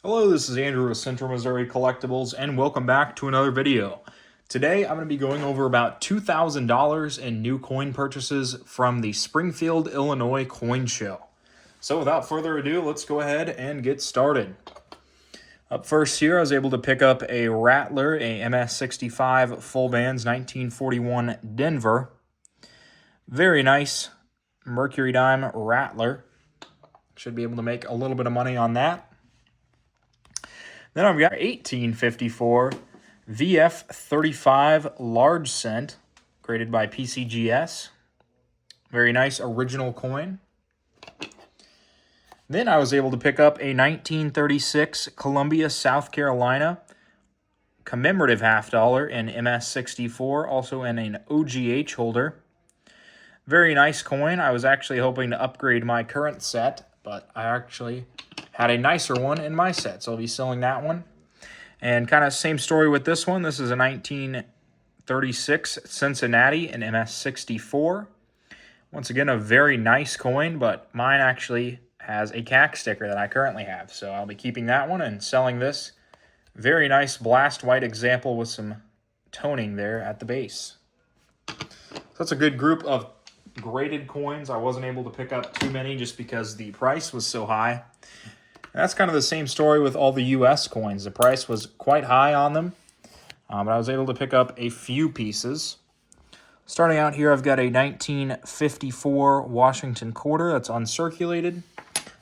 Hello, this is Andrew with Central Missouri Collectibles, and welcome back to another video. Today, I'm going to be going over about $2,000 in new coin purchases from the Springfield, Illinois coin show. So without further ado, let's go ahead and get started. Up first here, I was able to pick up a Rattler, a MS65 full bands 1941 Denver. Very nice Mercury dime Rattler. Should be able to make a little bit of money on that. Then I've got 1854 VF35 large cent, graded by PCGS. Very nice original coin. Then I was able to pick up a 1936 Columbia, South Carolina commemorative half dollar in MS64, also in an OGH holder. Very nice coin. I was actually hoping to upgrade my current set, but I actually had a nicer one in my set, so I'll be selling that one. And kind of same story with this one. This is a 1936 Cincinnati in MS64. Once again, a very nice coin, but mine actually has a CAC sticker that I currently have, so I'll be keeping that one and selling this. Very nice blast white example with some toning there at the base. So that's a good group of graded coins. I wasn't able to pick up too many just because the price was so high. And that's kind of the same story with all the U.S. coins. The price was quite high on them, but I was able to pick up a few pieces. Starting out here, I've got a 1954 Washington quarter that's uncirculated.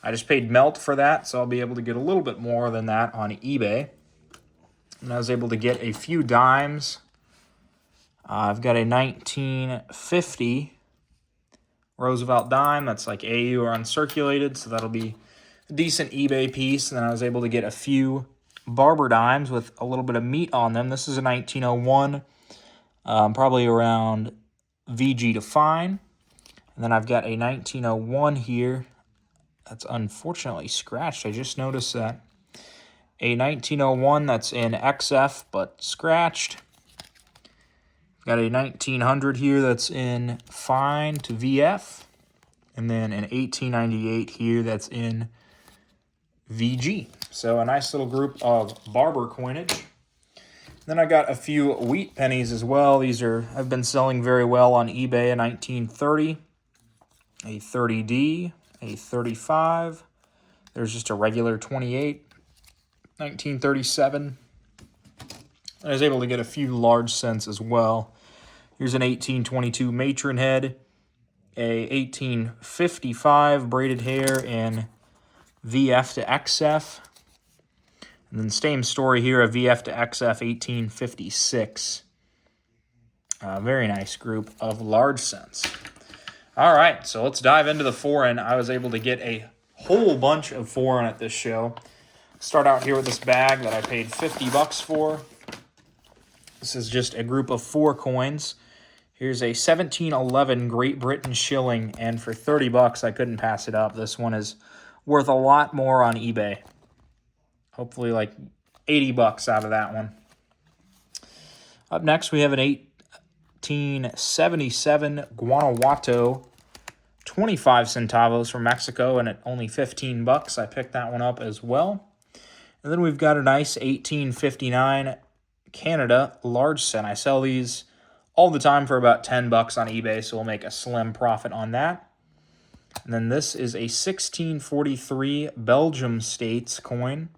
I just paid melt for that, so I'll be able to get a little bit more than that on eBay. And I was able to get a few dimes. I've got a 1950 Roosevelt dime that's like AU or uncirculated, so that'll be a decent eBay piece. And then I was able to get a few barber dimes with a little bit of meat on them. This is a 1901, probably around VG to fine. And then I've got a 1901 here that's unfortunately scratched. I just noticed that. A 1901 that's in XF but scratched. Got a 1900 here that's in fine to VF. And then an 1898 here that's in VG. So a nice little group of barber coinage. Then I got a few wheat pennies as well. These have been selling very well on eBay. A 1930, a 30D, a 35. There's just a regular 28, 1937. I was able to get a few large cents as well. Here's an 1822 matron head, a 1855 braided hair in VF to XF, and then same story here, a VF to XF 1856. Very nice group of large cents. All right, so let's dive into the foreign. I was able to get a whole bunch of foreign at this show. Start out here with this bag that I paid 50 bucks for. This is just a group of 4 coins. Here's a 1711 Great Britain shilling, and for 30 bucks, I couldn't pass it up. This one is worth a lot more on eBay. Hopefully like 80 bucks out of that one. Up next, we have an 1877 Guanajuato 25 centavos from Mexico, and at only 15 bucks, I picked that one up as well. And then we've got a nice 1859 Canada large cent. I sell these all the time for about 10 bucks on eBay, so we'll make a slim profit on that. And then this is a 1643 Belgium States coin.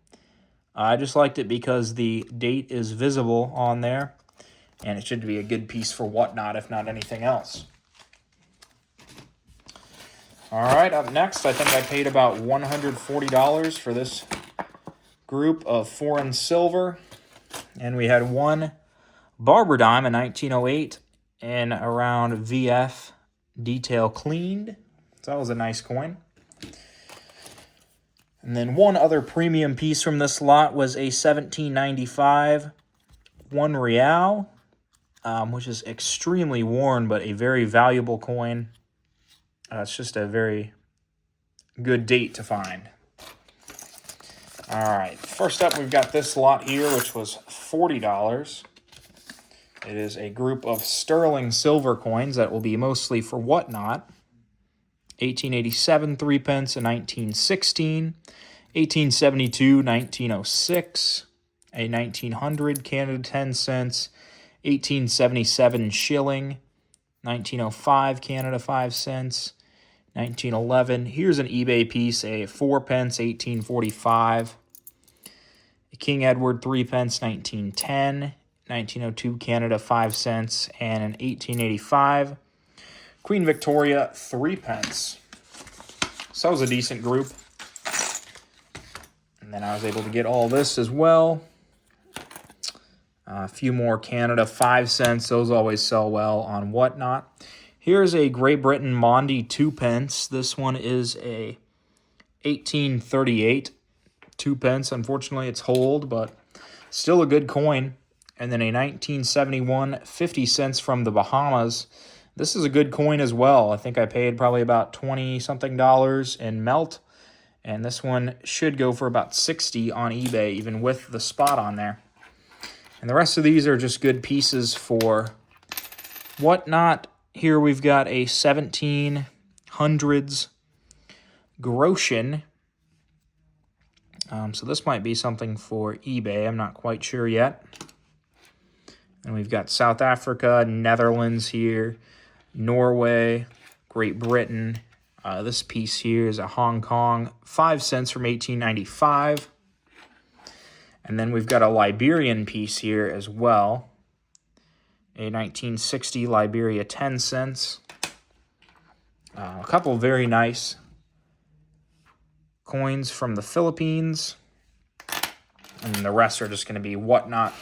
I just liked it because the date is visible on there, and it should be a good piece for whatnot, if not anything else. All right, up next, I think I paid about $140 for this group of foreign silver. And we had one barber dime in 1908 and around VF detail cleaned. So that was a nice coin. And then one other premium piece from this lot was a 1795 1 real, which is extremely worn, but a very valuable coin. It's just a very good date to find. All right, first up, we've got this lot here, which was $40. It is a group of sterling silver coins that will be mostly for whatnot. 1887 3 pence, a 1916, 1872, 1906, a 1900 Canada 10 cents, 1877 shilling, 1905 Canada 5 cents, 1911. Here's an eBay piece, a 4 pence, 1845. A King Edward 3 pence, 1910. 1902 Canada 5 cents, and an 1885 Queen Victoria 3 pence. So that was a decent group. And then I was able to get all this as well. A few more Canada 5 cents. Those always sell well on Whatnot. Here's a Great Britain Mondi 2 pence. This one is a 1838 2 pence. Unfortunately, it's hold, but still a good coin. And then a 1971 50 cents from the Bahamas. This is a good coin as well. I think I paid probably about $20-something in melt. And this one should go for about $60 on eBay, even with the spot on there. And the rest of these are just good pieces for Whatnot. Here we've got a 1700s Groshen. So this might be something for eBay. I'm not quite sure yet. And we've got South Africa, Netherlands here, Norway, Great Britain. This piece here is a Hong Kong 5 cents from 1895. And then we've got a Liberian piece here as well. A 1960 Liberia 10 cents. A couple very nice coins from the Philippines. And the rest are just going to be Whatnot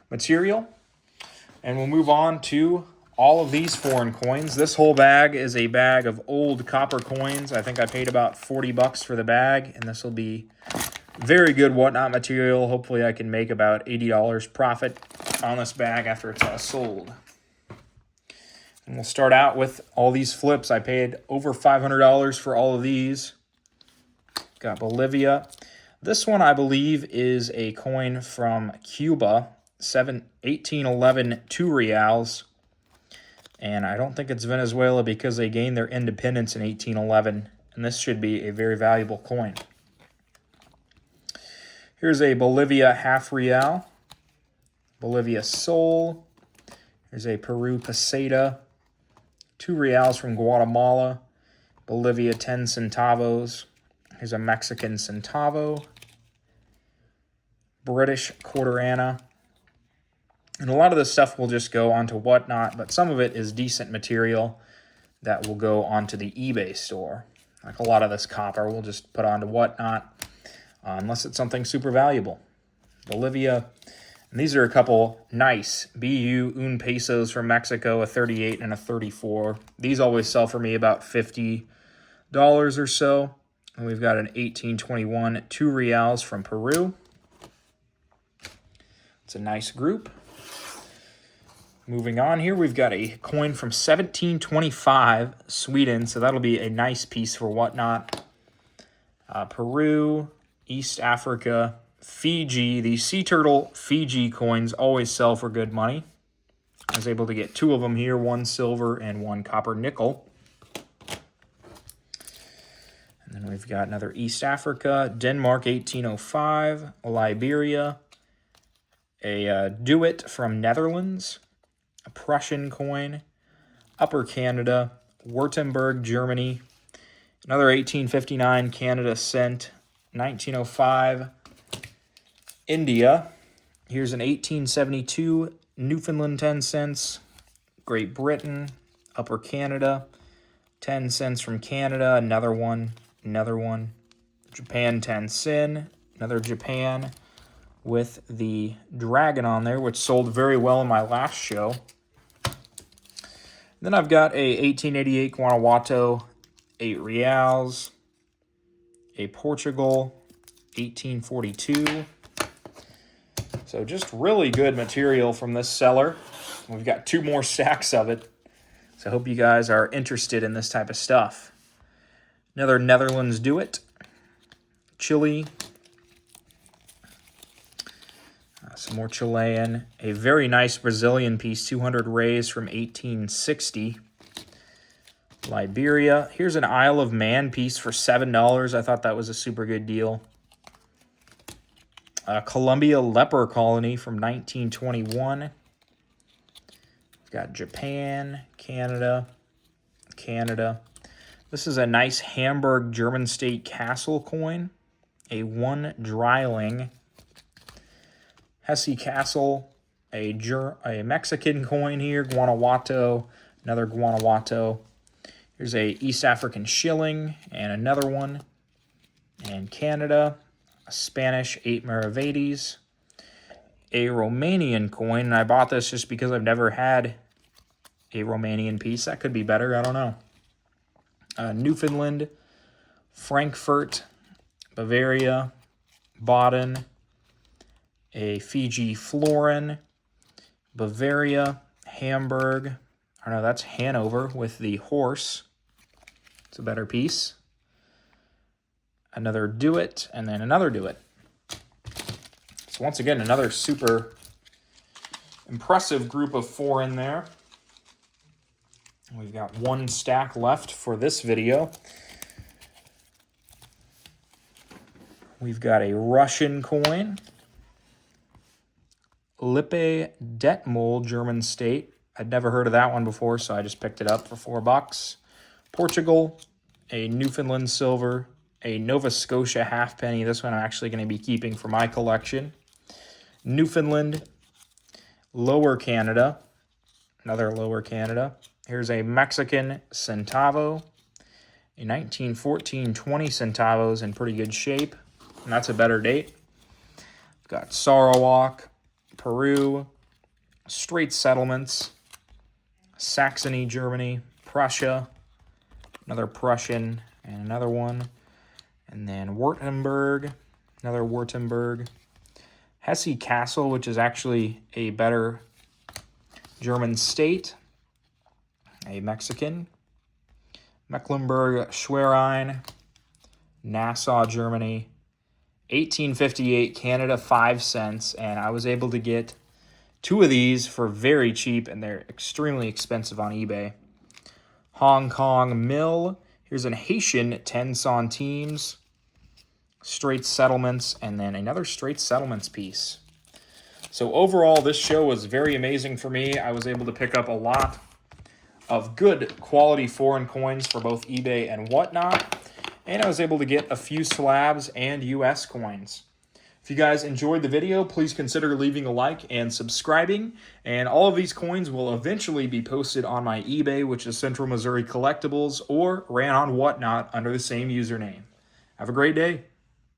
material. And we'll move on to all of these foreign coins. This whole bag is a bag of old copper coins. I think I paid about $40 for the bag, and this will be very good Whatnot material. Hopefully I can make about $80 profit on this bag after it's all sold. And we'll start out with all these flips. I paid over $500 for all of these. Got Bolivia. This one, I believe, is a coin from Cuba. 1811 2 reals. And I don't think it's Venezuela because they gained their independence in 1811. And this should be a very valuable coin. Here's a Bolivia half real. Bolivia sol. Here's a Peru peseta. 2 reals from Guatemala. Bolivia 10 centavos. Here's a Mexican centavo. British quarter anna. And a lot of this stuff will just go onto Whatnot, but some of it is decent material that will go onto the eBay store. Like a lot of this copper we'll just put onto Whatnot, unless it's something super valuable. Bolivia. And these are a couple nice BU un pesos from Mexico, a 38 and a 34. These always sell for me about $50 or so. And we've got an 1821 2 reals from Peru. It's a nice group. Moving on here, we've got a coin from 1725, Sweden, so that'll be a nice piece for Whatnot. Peru, East Africa, Fiji. The sea turtle Fiji coins always sell for good money. I was able to get 2 of them here, 1 silver and 1 copper nickel. And then we've got another East Africa, Denmark 1805, Liberia, a Duet from Netherlands, a Prussian coin, Upper Canada, Württemberg, Germany, another 1859 Canada cent, 1905 India. Here's an 1872 Newfoundland 10 cents, Great Britain, Upper Canada, 10 cents from Canada, another one, Japan 10 sen, another Japan, with the dragon on there, which sold very well in my last show. Then I've got a 1888 Guanajuato 8 reals, a Portugal 1842. So just really good material from this seller. We've got 2 more stacks of it. So I hope you guys are interested in this type of stuff. Another Netherlands Duet, Chile. Some more Chilean. A very nice Brazilian piece, 200 rays from 1860. Liberia. Here's an Isle of Man piece for $7. I thought that was a super good deal. Columbia leper colony from 1921. We've got Japan, Canada. This is a nice Hamburg German state castle coin. A 1 dryling. Hesse Castle, a Mexican coin here, Guanajuato, another Guanajuato. Here's a East African shilling and another one. And Canada, a Spanish 8 Maravedis, a Romanian coin. And I bought this just because I've never had a Romanian piece. That could be better, I don't know. Newfoundland, Frankfurt, Bavaria, Baden, a Fiji florin, Bavaria, Hamburg. I know that's Hanover with the horse. It's a better piece. Another Duet, and then another Duet. So once again, another super impressive group of 4 in there. We've got 1 stack left for this video. We've got a Russian coin. Lippe Detmold, German state. I'd never heard of that one before, so I just picked it up for $4. Portugal, a Newfoundland silver, a Nova Scotia halfpenny. This one I'm actually going to be keeping for my collection. Newfoundland, Lower Canada, another Lower Canada. Here's a Mexican centavo, a 1914 20 centavos in pretty good shape, and that's a better date. We've got Sarawak, Peru, Straits Settlements, Saxony, Germany, Prussia, another Prussian, and another one. And then Württemberg, another Württemberg. Hesse Castle, which is actually a better German state. A Mexican. Mecklenburg-Schwerin, Nassau, Germany. 1858 Canada, 5 cents, and I was able to get 2 of these for very cheap, and they're extremely expensive on eBay. Hong Kong Mill. Here's a Haitian 10 centimes. Straits Settlements, and then another Straits Settlements piece. So overall, this show was very amazing for me. I was able to pick up a lot of good quality foreign coins for both eBay and whatnot. And I was able to get a few slabs and US coins. If you guys enjoyed the video, please consider leaving a like and subscribing. And all of these coins will eventually be posted on my eBay, which is Central Missouri Collectibles, or ran on Whatnot under the same username. Have a great day.